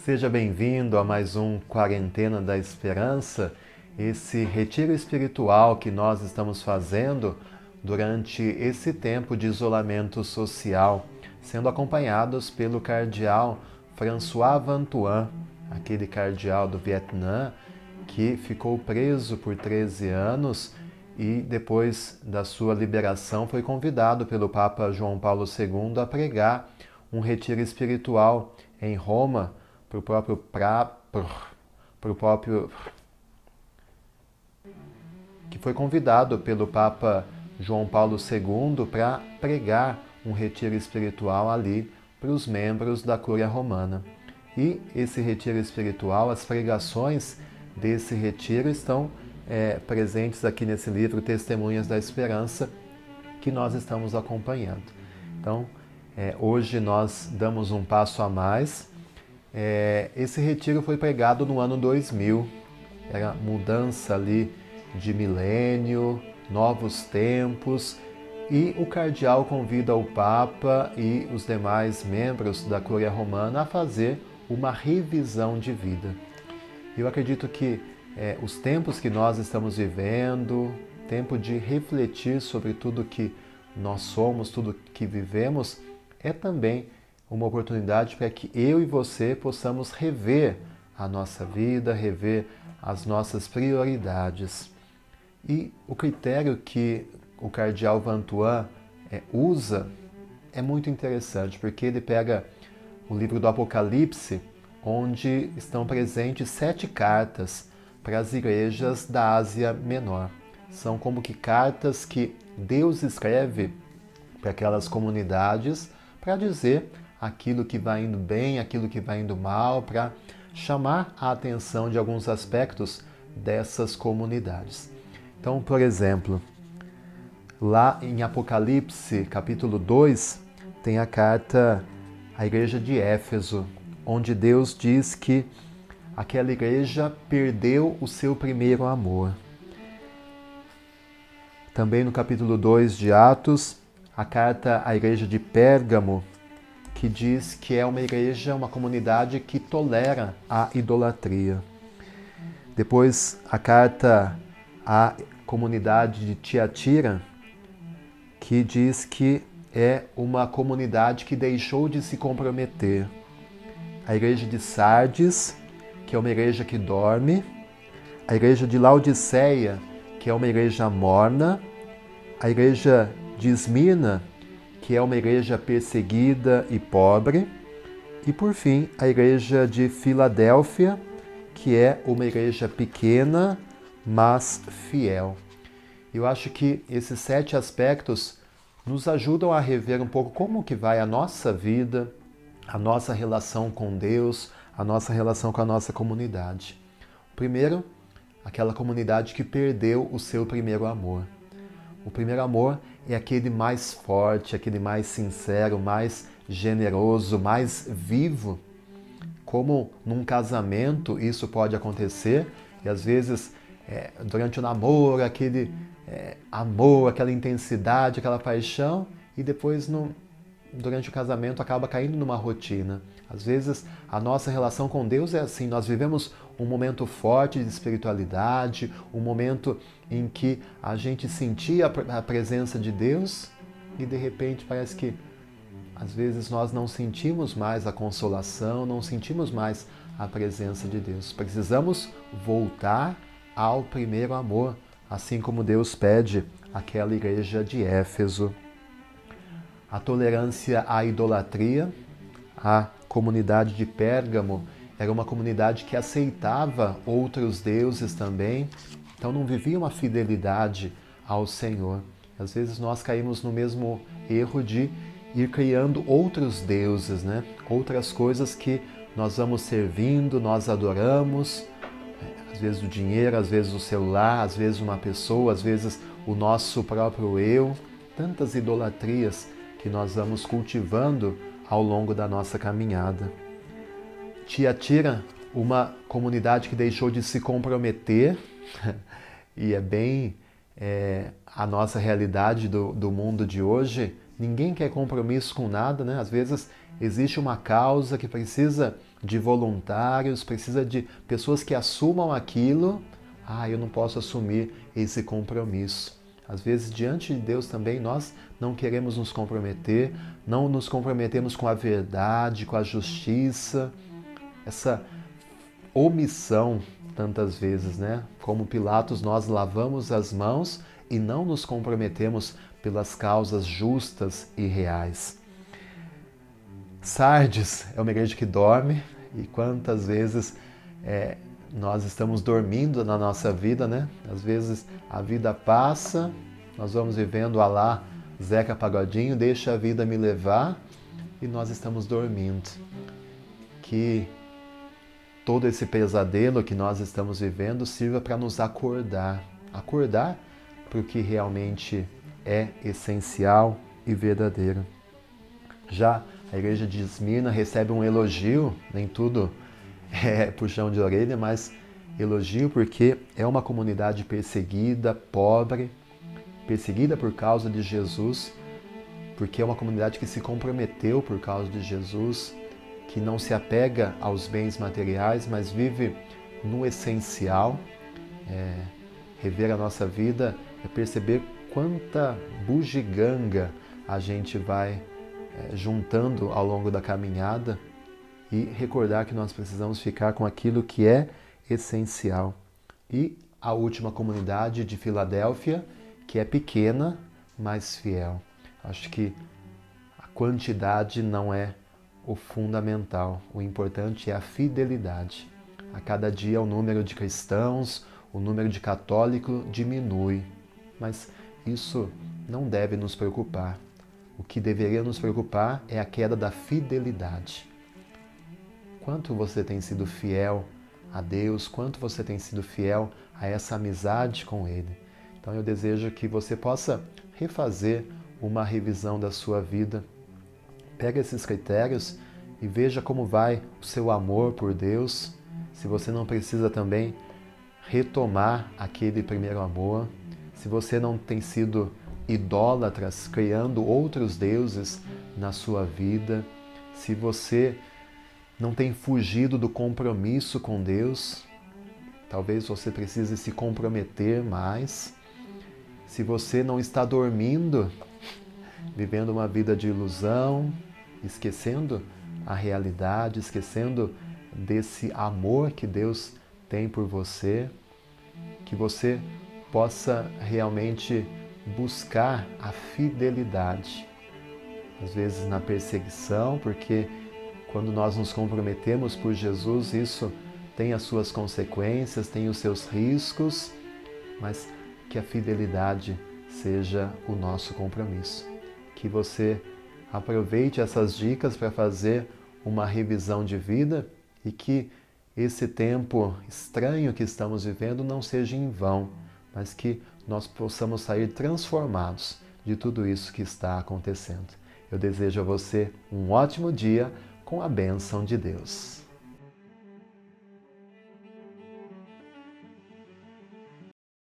Seja bem-vindo a mais um Quarentena da Esperança, esse retiro espiritual que nós estamos fazendo durante esse tempo de isolamento social, sendo acompanhados pelo cardeal François Vantuan, aquele cardeal do Vietnã que ficou preso por 13 anos e depois da sua liberação foi convidado pelo Papa João Paulo II a pregar um retiro espiritual em Roma para o próprio que foi convidado pelo Papa João Paulo II para pregar um retiro espiritual ali para os membros da Cúria Romana. E esse retiro espiritual, as pregações desse retiro estão presentes aqui nesse livro Testemunhas da Esperança que nós estamos acompanhando. Então, hoje nós damos um passo a mais. Esse retiro foi pregado no ano 2000, era mudança ali de milênio, novos tempos, e o cardeal convida o Papa e os demais membros da Cúria Romana a fazer uma revisão de vida. Eu acredito que os tempos que nós estamos vivendo, tempo de refletir sobre tudo que nós somos, tudo que vivemos, é também uma oportunidade para que eu e você possamos rever a nossa vida, rever as nossas prioridades. E o critério que o cardeal Vantuan usa é muito interessante, porque ele pega o livro do Apocalipse, onde estão presentes 7 cartas para as igrejas da Ásia Menor. São como que cartas que Deus escreve para aquelas comunidades para dizer aquilo que vai indo bem, aquilo que vai indo mal, para chamar a atenção de alguns aspectos dessas comunidades. Então, por exemplo, lá em Apocalipse, capítulo 2, tem a carta à igreja de Éfeso, onde Deus diz que aquela igreja perdeu o seu primeiro amor. Também no capítulo 2 de Atos, a carta à igreja de Pérgamo, que diz que é uma igreja, uma comunidade que tolera a idolatria. Depois, a carta à comunidade de Tiatira, que diz que é uma comunidade que deixou de se comprometer. A igreja de Sardes, que é uma igreja que dorme. A igreja de Laodiceia, que é uma igreja morna. A igreja de Esmirna, que é uma igreja perseguida e pobre, e por fim a igreja de Filadélfia, que é uma igreja pequena, mas fiel. Eu acho que esses 7 aspectos nos ajudam a rever um pouco como que vai a nossa vida, a nossa relação com Deus, a nossa relação com a nossa comunidade. Primeiro, aquela comunidade que perdeu o seu primeiro amor. O primeiro amor é aquele mais forte, aquele mais sincero, mais generoso, mais vivo. Como num casamento isso pode acontecer, e às vezes durante o namoro, aquele amor, aquela intensidade, aquela paixão, e depois durante o casamento acaba caindo numa rotina. Às vezes a nossa relação com Deus é assim, nós vivemos um momento forte de espiritualidade, um momento em que a gente sentia a presença de Deus e de repente parece que às vezes nós não sentimos mais a consolação, não sentimos mais a presença de Deus. Precisamos voltar ao primeiro amor, assim como Deus pede àquela igreja de Éfeso. A tolerância à idolatria, a comunidade de Pérgamo era uma comunidade que aceitava outros deuses também, então não vivia uma fidelidade ao Senhor. Às vezes nós caímos no mesmo erro de ir criando outros deuses, né? Outras coisas que nós vamos servindo, nós adoramos, às vezes o dinheiro, às vezes o celular, às vezes uma pessoa, às vezes o nosso próprio eu, tantas idolatrias que nós vamos cultivando ao longo da nossa caminhada. Tiatira, uma comunidade que deixou de se comprometer, e é bem a nossa realidade do mundo de hoje. Ninguém quer compromisso com nada, né? Às vezes existe uma causa que precisa de voluntários, precisa de pessoas que assumam aquilo. Eu não posso assumir esse compromisso. Às vezes, diante de Deus também, nós não queremos nos comprometer, não nos comprometemos com a verdade, com a justiça. Essa omissão, tantas vezes, né? Como Pilatos, nós lavamos as mãos e não nos comprometemos pelas causas justas e reais. Sardes é uma igreja que dorme, e quantas vezes nós estamos dormindo na nossa vida, né? Às vezes a vida passa, nós vamos vivendo lá Zeca Pagodinho, deixa a vida me levar, e nós estamos dormindo. Que todo esse pesadelo que nós estamos vivendo sirva para nos acordar para o que realmente é essencial e verdadeiro. Já a igreja de Esmirna recebe um elogio, nem tudo é puxão de orelha, mas elogio porque é uma comunidade perseguida, pobre, perseguida por causa de Jesus, porque é uma comunidade que se comprometeu por causa de Jesus, que não se apega aos bens materiais, mas vive no essencial. Rever a nossa vida é perceber quanta bugiganga a gente vai juntando ao longo da caminhada e recordar que nós precisamos ficar com aquilo que é essencial. E a última comunidade de Filadélfia, que é pequena, mas fiel. Acho que a quantidade não é o fundamental. O importante é a fidelidade. A cada dia o número de cristãos, o número de católicos diminui, mas isso não deve nos preocupar. O que deveria nos preocupar é a queda da fidelidade. Quanto você tem sido fiel a Deus, quanto você tem sido fiel a essa amizade com Ele. Então eu desejo que você possa refazer uma revisão da sua vida. Pega esses critérios e veja como vai o seu amor por Deus. Se você não precisa também retomar aquele primeiro amor, se você não tem sido idólatras, criando outros deuses na sua vida, se você não tem fugido do compromisso com Deus, talvez você precise se comprometer mais. Se você não está dormindo, vivendo uma vida de ilusão, esquecendo a realidade, esquecendo desse amor que Deus tem por você, que você possa realmente buscar a fidelidade, às vezes na perseguição, porque quando nós nos comprometemos por Jesus, isso tem as suas consequências, tem os seus riscos, mas que a fidelidade seja o nosso compromisso. Que você aproveite essas dicas para fazer uma revisão de vida e que esse tempo estranho que estamos vivendo não seja em vão, mas que nós possamos sair transformados de tudo isso que está acontecendo. Eu desejo a você um ótimo dia com a bênção de Deus.